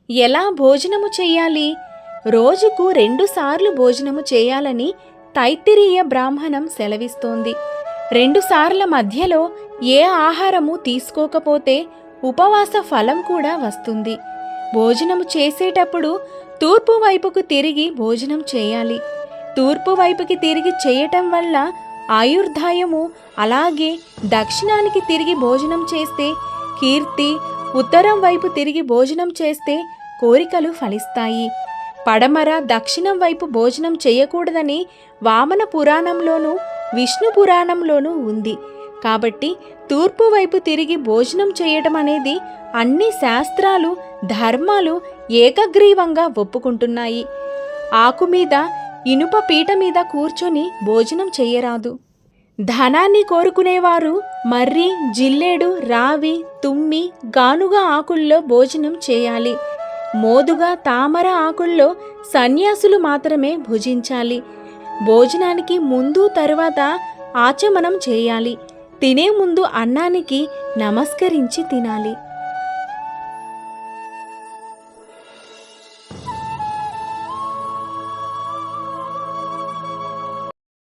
ఎలా భోజనము చెయ్యాలి? రోజుకు 2 సార్లు భోజనము చేయాలని తైత్తిరీయ బ్రాహ్మణం సెలవిస్తోంది. 2 సార్ల మధ్యలో ఏ ఆహారము తీసుకోకపోతే ఉపవాస ఫలం కూడా వస్తుంది. భోజనము చేసేటప్పుడు తూర్పు వైపుకు తిరిగి భోజనం చేయాలి. తూర్పు వైపుకి తిరిగి చేయటం వల్ల ఆయుర్దాయము, అలాగే దక్షిణానికి తిరిగి భోజనం చేస్తే కీర్తి, ఉత్తరం వైపు తిరిగి భోజనం చేస్తే కోరికలు ఫలిస్తాయి. పడమర, దక్షిణం వైపు భోజనం చేయకూడదని వామన పురాణంలోనూ విష్ణు పురాణంలోనూ ఉంది. కాబట్టి తూర్పు వైపు తిరిగి భోజనం చేయటం అనేది అన్ని శాస్త్రాలు, ధర్మాలు ఏకగ్రీవంగా ఒప్పుకుంటున్నాయి. ఆకు మీద, ఇనుప పీట మీద కూర్చొని భోజనం చెయ్యరాదు. ధనాన్ని కోరుకునేవారు మర్రి, జిల్లేడు, రావి, తుమ్మి, గానుగ ఆకుల్లో భోజనం చేయాలి. మోదుగ, తామర ఆకుల్లో సన్యాసులు మాత్రమే భుజించాలి. భోజనానికి ముందు తరువాత ఆచమనం చేయాలి. తినే ముందు అన్నానికి నమస్కరించి తినాలి.